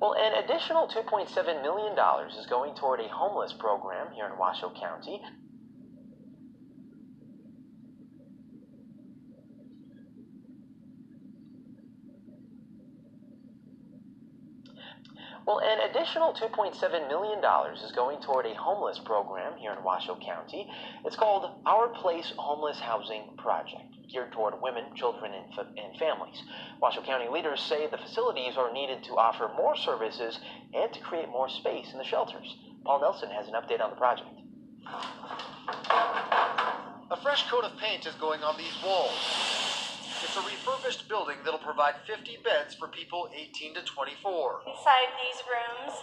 Well, an additional $2.7 million is going toward a homeless program here in Washoe County. Well, an additional $2.7 million is going toward a homeless program here in Washoe County. It's called Our Place Homeless Housing Project, geared toward women, children, and families. Washoe County leaders say the facilities are needed to offer more services and to create more space in the shelters. Paul Nelson has an update on the project. A fresh coat of paint is going on these walls. It's a refurbished building that'll provide 50 beds for people 18 to 24. Inside these rooms,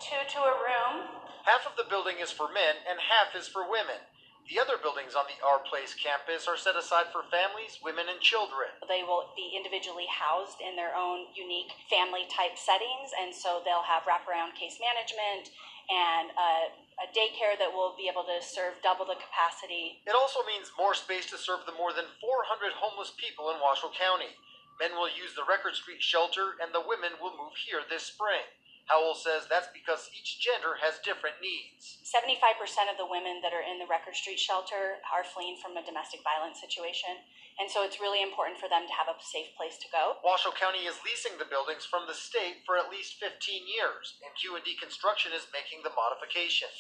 2 to a room. Half of the building is for men and half is for women. The other buildings on the Our Place campus are set aside for families, women, and children. They will be individually housed in their own unique family-type settings, and so they'll have wraparound case management and a daycare that will be able to serve double the capacity. It also means more space to serve the more than 400 homeless people in Washoe County. Men will use the Record Street shelter, and the women will move here this spring. Howell says that's because each gender has different needs. 75% of the women that are in the Record Street shelter are fleeing from a domestic violence situation, and so it's really important for them to have a safe place to go. Washoe County is leasing the buildings from the state for at least 15 years, and Q&D Construction is making the modifications.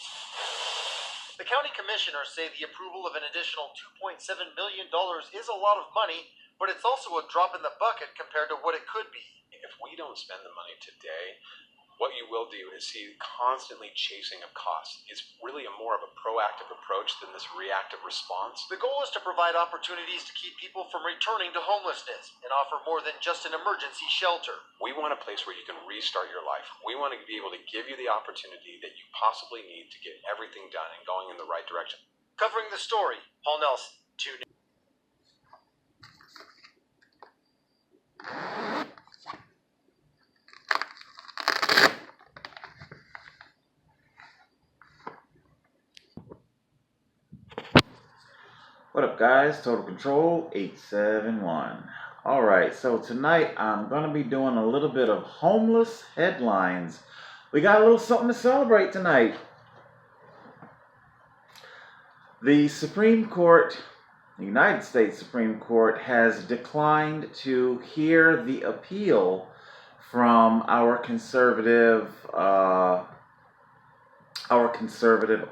The county commissioners say the approval of an additional $2.7 million is a lot of money, but it's also a drop in the bucket compared to what it could be. If we don't spend the money today, what you will do is see constantly chasing of costs. It's really more of a proactive approach than this reactive response. The goal is to provide opportunities to keep people from returning to homelessness and offer more than just an emergency shelter. We want a place where you can restart your life. We want to be able to give you the opportunity that you possibly need to get everything done and going in the right direction. Covering the story, Paul Nelson, 2 News. What up, guys? Total Control 871. Alright, so tonight I'm going to be doing a little bit of homeless headlines. We got a little something to celebrate tonight. The Supreme Court, the United States Supreme Court, has declined to hear the appeal from our conservative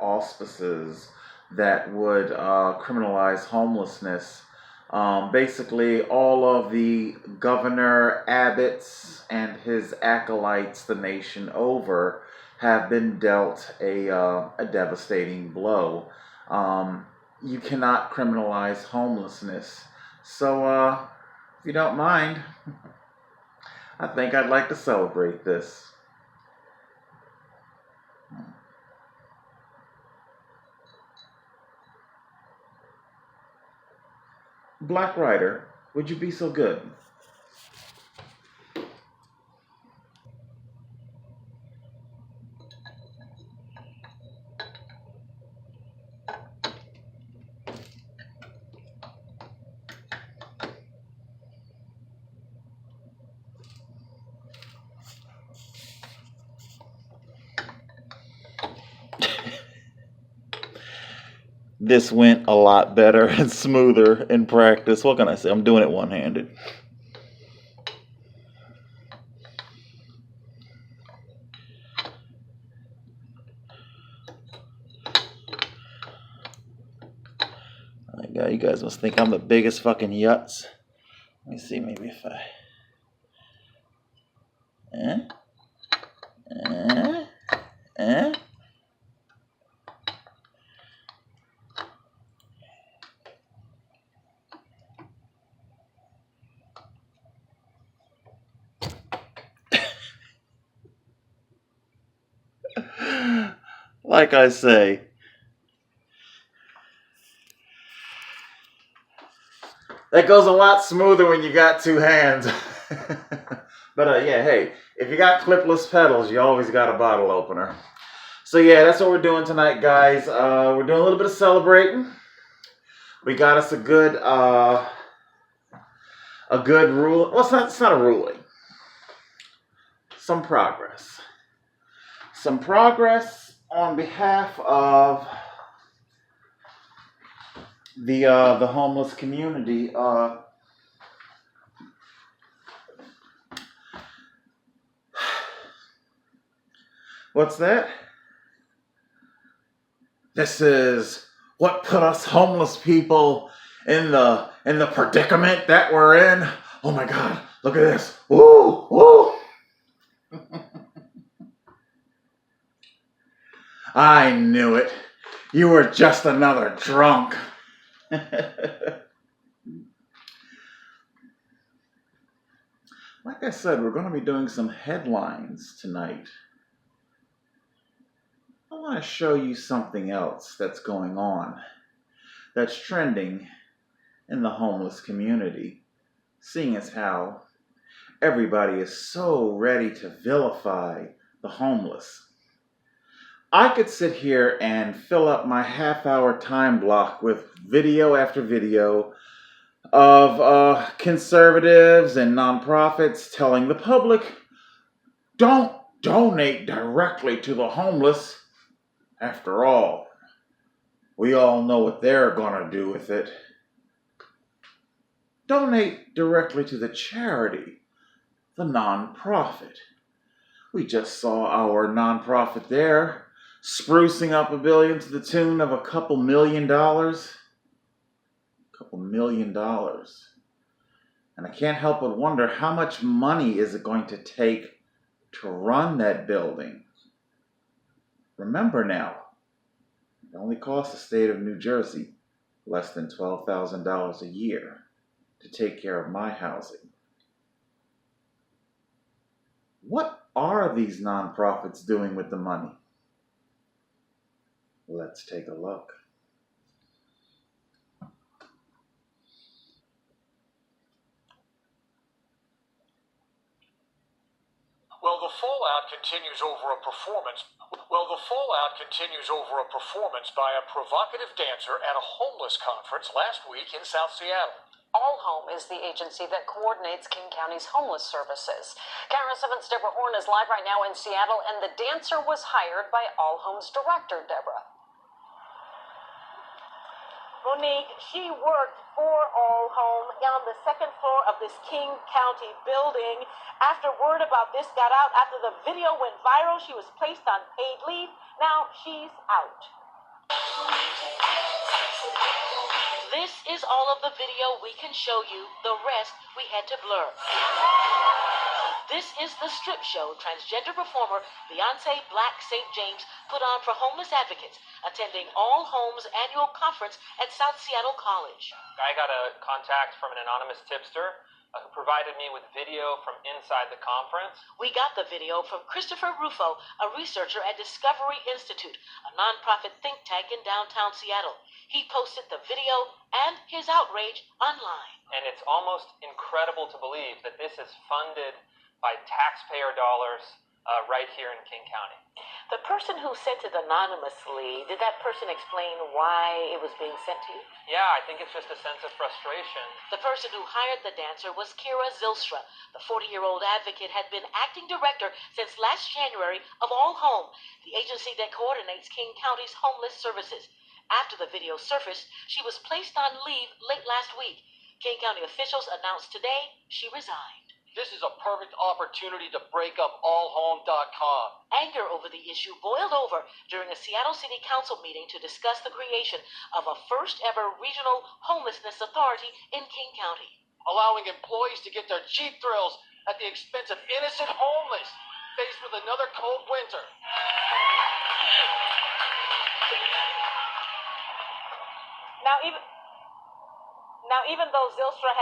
auspices that would criminalize homelessness. Basically, all of the Governor Abbotts and his acolytes the nation over have been dealt a devastating blow. You cannot criminalize homelessness. So, if you don't mind, I think I'd like to celebrate this. Black Rider, would you be so good? This went a lot better and smoother in practice. What can I say? I'm doing it one-handed. You guys must think I'm the biggest fucking yutz. Let me see, maybe if I... Like I say, that goes a lot smoother when you got two hands. But yeah, hey, if you got clipless pedals, you always got a bottle opener. So yeah, that's what we're doing tonight, guys. We're doing a little bit of celebrating. We got us a good rule. Well, it's not a ruling. some progress. Some progress on behalf of the homeless community. What's that? This is what put us homeless people in the predicament that we're in. Oh my God! Look at this! Woo! Woo! I knew it. You were just another drunk. Like I said, we're going to be doing some headlines tonight. I want to show you something else that's going on, that's trending in the homeless community, seeing as how everybody is so ready to vilify the homeless. I could sit here and fill up my half-hour time block with video after video of conservatives and nonprofits telling the public, don't donate directly to the homeless. After all, we all know what they're going to do with it. Donate directly to the charity, the nonprofit. We just saw our nonprofit there sprucing up $1 billion to the tune of a couple $1 million. $2 million. And I can't help but wonder, how much money is it going to take to run that building? Remember now, it only costs the state of New Jersey less than $12,000 a year to take care of my housing. What are these nonprofits doing with the money? Let's take a look. Well, the fallout continues over a performance by a provocative dancer at a homeless conference last week in South Seattle. All Home is the agency that coordinates King County's homeless services. KRS 7's Deborah Horn is live right now in Seattle, and the dancer was hired by All Home's director, Deborah. Monique, she worked for All Home on the second floor of this King County building. After word about this got out, after the video went viral, she was placed on paid leave. Now she's out. This is all of the video we can show you. The rest we had to blur. This is the strip show transgender performer Beyonce Black St. James put on for homeless advocates attending All Home's annual conference at South Seattle College. I got a contact from an anonymous tipster who provided me with video from inside the conference. We got the video from Christopher Rufo, a researcher at Discovery Institute, a nonprofit think tank in downtown Seattle. He posted the video and his outrage online. And it's almost incredible to believe that this is funded by taxpayer dollars right here in King County. The person who sent it anonymously, did that person explain why it was being sent to you? Yeah, I think it's just a sense of frustration. The person who hired the dancer was Kira Zylstra. The 40-year-old advocate had been acting director since last January of All Home, the agency that coordinates King County's homeless services. After the video surfaced, she was placed on leave late last week. King County officials announced today she resigned. This is a perfect opportunity to break up allhome.com. Anger over the issue boiled over during a Seattle City Council meeting to discuss the creation of a first-ever regional homelessness authority in King County. Allowing employees to get their cheap thrills at the expense of innocent homeless faced with another cold winter. Now, even though Zylstra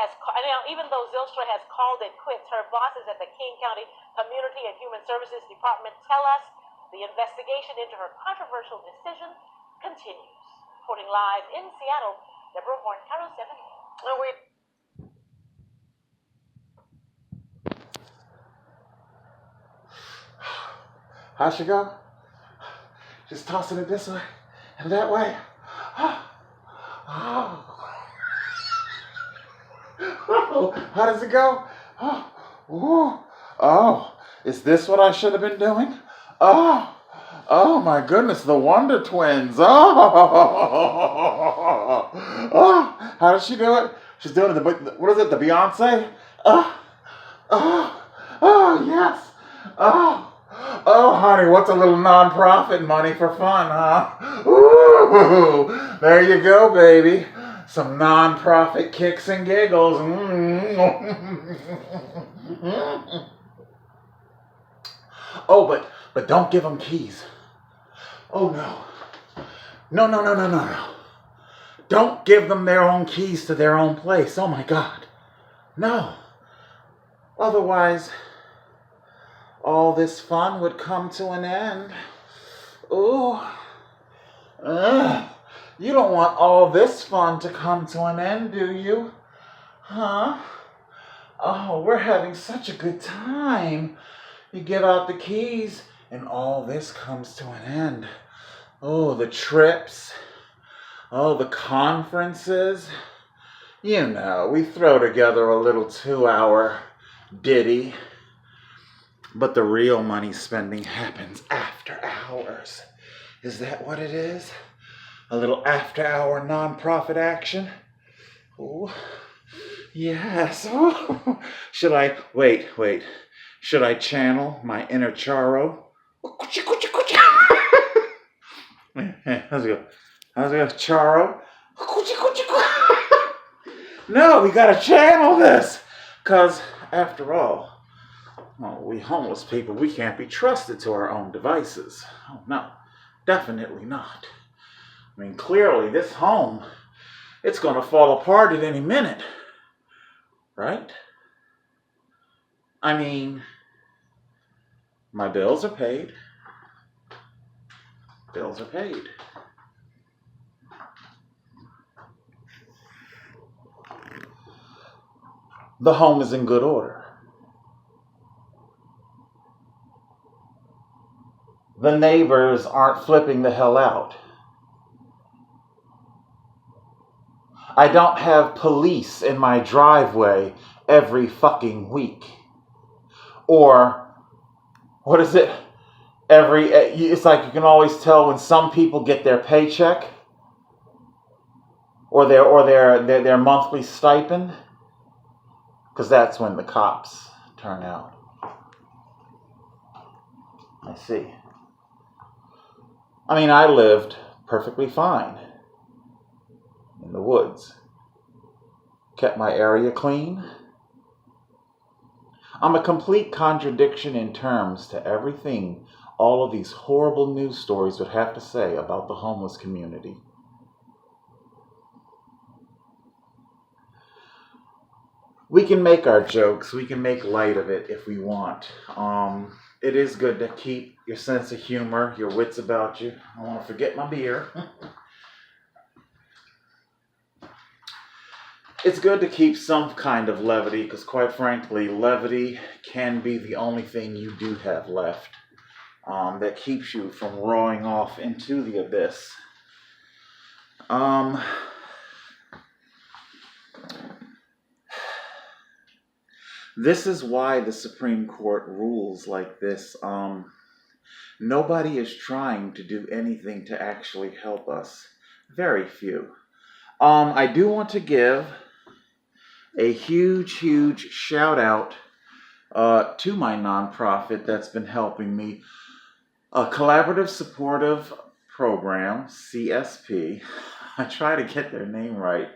has called it quits, her bosses at the King County Community and Human Services Department tell us the investigation into her controversial decision continues. Reporting live in Seattle, Deborah Horn, KRS 7. How'd she go? Just tossing it this way and that way. Oh, how does it go? Oh, Is this what I should have been doing? Oh, oh my goodness, the Wonder Twins. Oh, oh, how does she do it? She's doing it, what is it, the Beyonce? Oh, oh, oh, yes. Oh, oh, honey, what's a little non-profit money for fun, huh? Ooh, there you go, baby. Some non-profit kicks and giggles. Oh, but don't give them keys. Oh, no. No, no, no, no, no, no. Don't give them their own keys to their own place. Oh, my God. No. Otherwise, all this fun would come to an end. Ooh. You don't want all this fun to come to an end, do you? Huh? Oh, we're having such a good time. You give out the keys, and all this comes to an end. Oh, the trips. Oh, the conferences. You know, we throw together a little 2-hour ditty. But the real money spending happens after hours. Is that what it is? A little after-hour nonprofit action? Oh, yes. Oh. Should I, wait. Should I channel my inner Charo? How's it go, Charo? No, we gotta channel this. Because, after all, we homeless people, we can't be trusted to our own devices. Oh, no, definitely not. I mean, clearly, this home, it's going to fall apart at any minute. Right? I mean, my bills are paid. Bills are paid. The home is in good order. The neighbors aren't flipping the hell out. I don't have police in my driveway every fucking week. Or, what is it? It's like you can always tell when some people get their paycheck or their monthly stipend, because that's when the cops turn out. I see. I mean, I lived perfectly fine in the woods. Kept my area clean. I'm a complete contradiction in terms to everything all of these horrible news stories would have to say about the homeless community. We can make our jokes, we can make light of it if we want. It is good to keep your sense of humor, your wits about you. I want to forget my beer. It's good to keep some kind of levity, because quite frankly, levity can be the only thing you do have left that keeps you from roaring off into the abyss. This is why the Supreme Court rules like this. Nobody is trying to do anything to actually help us. Very few. I do want to give a huge shout out to my nonprofit that's been helping me. A Collaborative Supportive Program, CSP. I try to get their name right.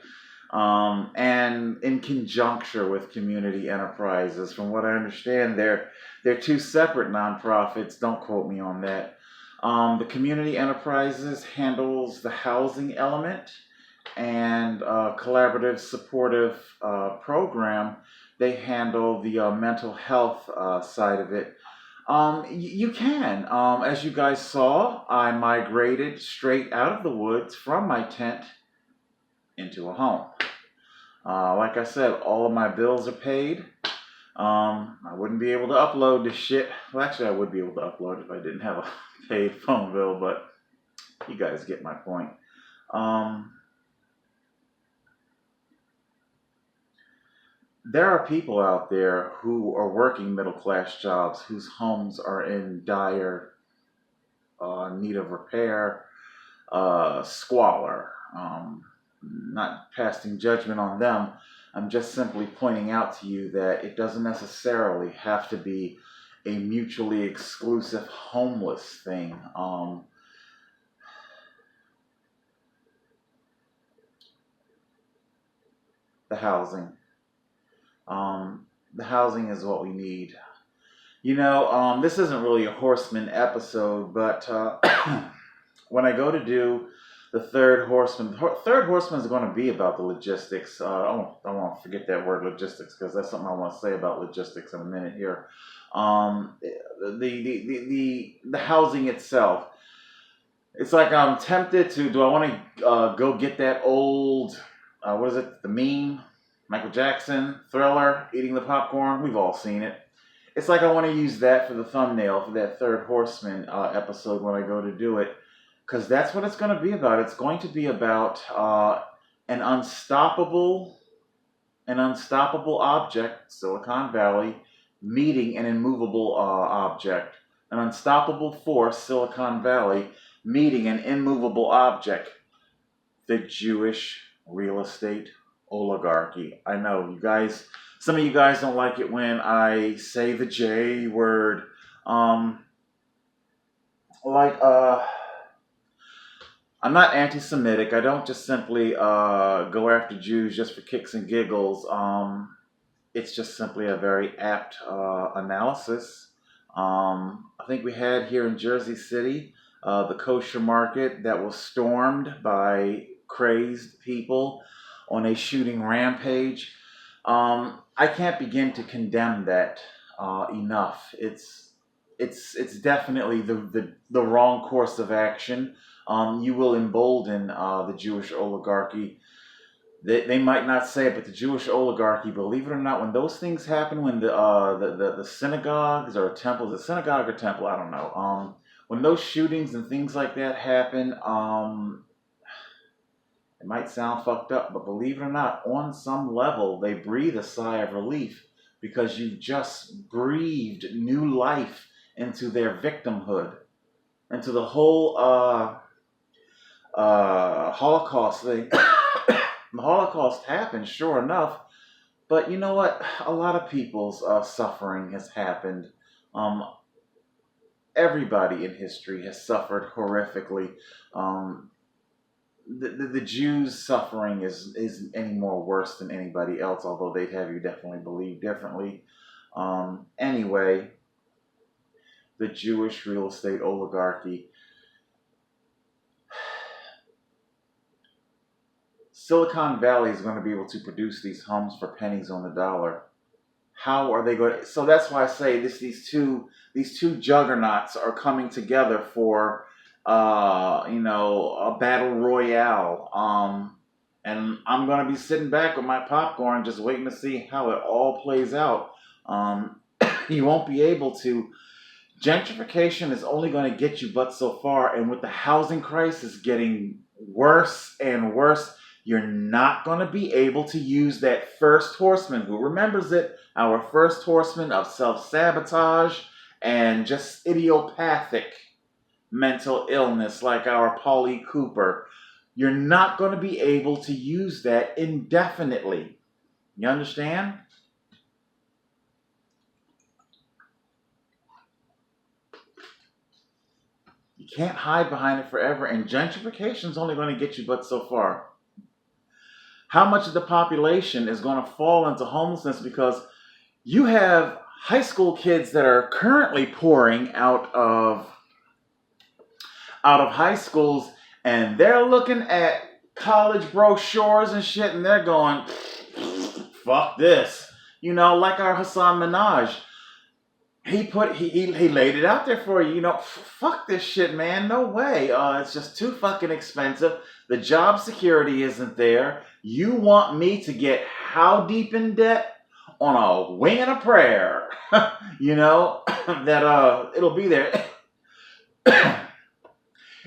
And in conjunction with Community Enterprises. From what I understand, they're two separate nonprofits. Don't quote me on that. The Community Enterprises handles the housing element, and Collaborative Supportive Program, they handle the mental health side of it. You can. As you guys saw, I migrated straight out of the woods from my tent into a home. Like I said, all of my bills are paid. I wouldn't be able to upload this shit. Well, actually, I would be able to upload it if I didn't have a paid phone bill, but you guys get my point. there are people out there who are working middle class jobs whose homes are in dire need of repair, squalor. Not casting judgment on them. I'm just simply pointing out to you that it doesn't necessarily have to be a mutually exclusive homeless thing. The housing. The housing is what we need. This isn't really a Horseman episode, but when I go to do the Third Horseman, Third Horseman is going to be about the logistics. I won't forget that word logistics because that's something I want to say about logistics in a minute here. The housing itself. It's like I'm tempted to. Do I want to go get that old? What is it? The meme, Michael Jackson, Thriller, eating the popcorn. We've all seen it. It's like I want to use that for the thumbnail for that Third Horseman episode when I go to do it, because that's what it's going to be about. It's going to be about an unstoppable object, Silicon Valley, meeting an immovable object. An unstoppable force, Silicon Valley, meeting an immovable object, the Jewish real estate oligarchy. I know you guys, some of you guys don't like it when I say the J word. I'm not anti-Semitic. I don't just simply go after Jews just for kicks and giggles. It's just simply a very apt analysis. I think we had here in Jersey City the kosher market that was stormed by crazed people on a shooting rampage. I can't begin to condemn that enough. It's definitely the wrong course of action. You will embolden the Jewish oligarchy. They might not say it, but the Jewish oligarchy, believe it or not, when those things happen, when the synagogues or temples, the synagogue or temple, I don't know, when those shootings and things like that happen, it might sound fucked up, but believe it or not, on some level, they breathe a sigh of relief because you've just breathed new life into their victimhood, into the whole Holocaust thing. The Holocaust happened, sure enough, but you know what? A lot of people's suffering has happened. Everybody in history has suffered horrifically. The Jews' suffering is any more worse than anybody else, although they'd have you definitely believe differently. Anyway, the Jewish real estate oligarchy. Silicon Valley is going to be able to produce these homes for pennies on the dollar. How are they going to? So that's why I say these two juggernauts are coming together for a battle royale. And I'm going to be sitting back with my popcorn just waiting to see how it all plays out. You won't be able to. Gentrification is only going to get you but so far, and with the housing crisis getting worse and worse, you're not going to be able to use that first horseman. Who remembers it? Our first horseman of self-sabotage and just idiopathic mental illness like our Paulie Cooper. You're not going to be able to use that indefinitely. You understand? You can't hide behind it forever, and gentrification is only going to get you but so far. How much of the population is going to fall into homelessness because you have high school kids that are currently pouring out of high schools, and they're looking at college brochures and shit, and they're going, fuck this. Like our Hassan Minaj. He laid it out there for you. Fuck this shit, man. No way. It's just too fucking expensive. The job security isn't there. You want me to get how deep in debt? On a wing and a prayer. That it'll be there.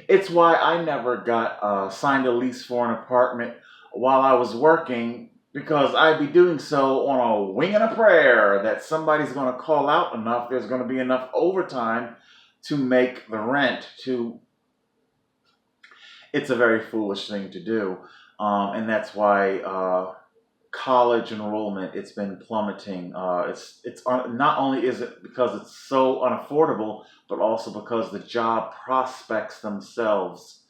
It's why I never got signed a lease for an apartment while I was working, because I'd be doing so on a wing and a prayer that somebody's going to call out enough. There's going to be enough overtime to make the rent. It's a very foolish thing to do, and that's why college enrollment, it's been plummeting. Not only is it because it's so unaffordable, but also because the job prospects themselves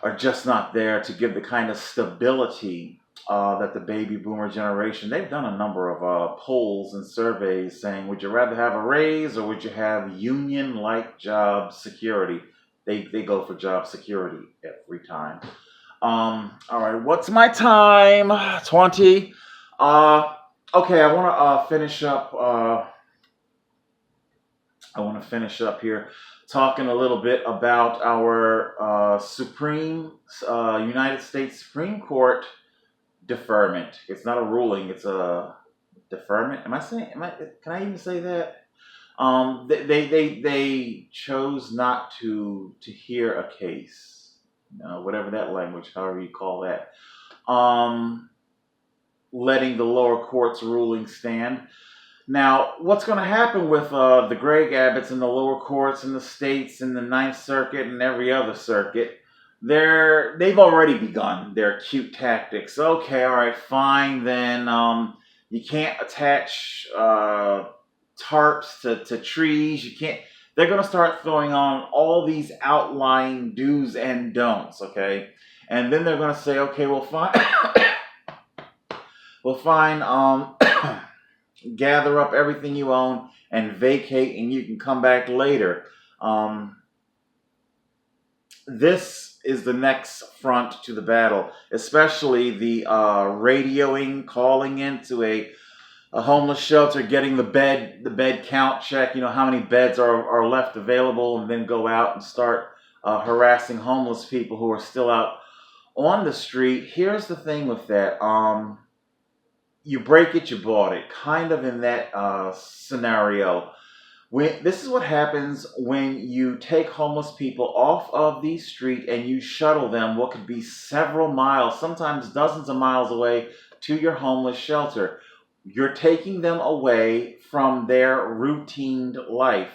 are just not there to give the kind of stability that the baby boomer generation. They've done a number of polls and surveys saying, would you rather have a raise or would you have union-like job security? They go for job security every time. All right, what's my time? 20. Okay, I want to finish up. I want to finish up here talking a little bit about our United States Supreme Court deferment. It's not a ruling; it's a deferment. Can I even say that? They chose not to hear a case. Whatever that language, however you call that, letting the lower court's ruling stand. Now, what's going to happen with the Greg Abbotts in the lower courts in the states and the Ninth Circuit and every other circuit? They've already begun their cute tactics. Okay, all right, fine. Then you can't attach tarps to trees. You can't. They're going to start throwing on all these outlying do's and don'ts, okay? And then they're going to say, okay, well, fine. Gather up everything you own and vacate, and you can come back later. This is the next front to the battle, especially the radioing, calling into a homeless shelter, getting the bed count check, how many beds are left available, and then go out and start harassing homeless people who are still out on the street. Here's the thing with that. You break it, you bought it. Kind of in that scenario. This is what happens when you take homeless people off of the street and you shuttle them what could be several miles, sometimes dozens of miles away, to your homeless shelter. You're taking them away from their routine life.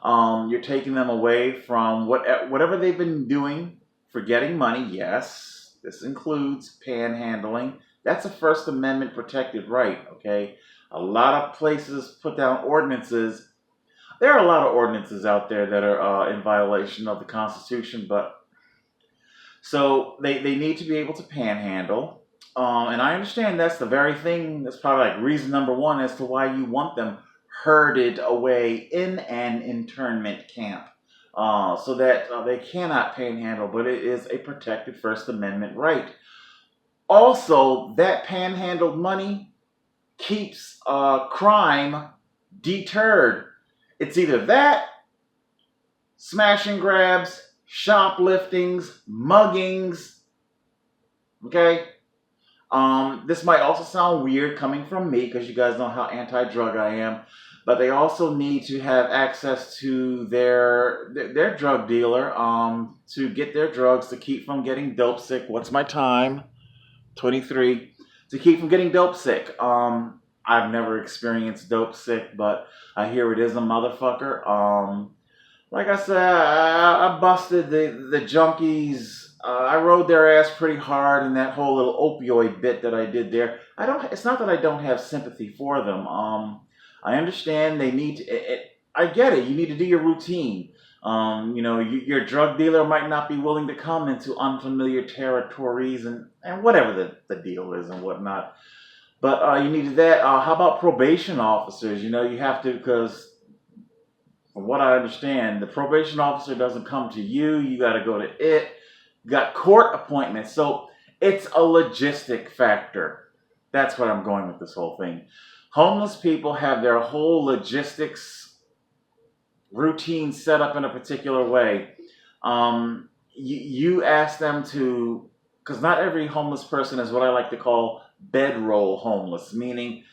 You're taking them away from whatever they've been doing for getting money. Yes, this includes panhandling. That's a First Amendment protected right, okay? A lot of places put down ordinances. There are a lot of ordinances out there that are in violation of the Constitution, but so they need to be able to panhandle. And I understand that's the very thing, that's probably like reason number one as to why you want them herded away in an internment camp, so that they cannot panhandle, but it is a protected First Amendment right. Also, that panhandled money keeps crime deterred. It's either that, smash and grabs, shopliftings, muggings, okay? This might also sound weird coming from me because you guys know how anti-drug I am, but they also need to have access to their drug dealer to get their drugs to keep from getting dope sick. What's my time? 23. To keep from getting dope sick. I've never experienced dope sick, but I hear it is a motherfucker. Like I said, I busted the junkies. I rode their ass pretty hard in that whole little opioid bit that I did there. It's not that I don't have sympathy for them. I understand they need to. I get it. You need to do your routine. Your drug dealer might not be willing to come into unfamiliar territories and whatever the deal is and whatnot. But you need that. How about probation officers? You have to, because from what I understand, the probation officer doesn't come to you. You got to go to it. You got court appointments. So it's a logistic factor. That's what I'm going with this whole thing. Homeless people have their whole logistics routine set up in a particular way. You ask them to, because not every homeless person is what I like to call bedroll homeless, meaning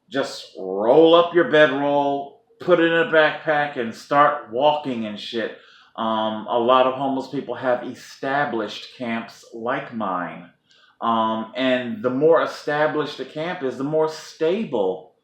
just roll up your bedroll, put it in a backpack, and start walking and shit. A lot of homeless people have established camps like mine. And the more established a camp is, the more stable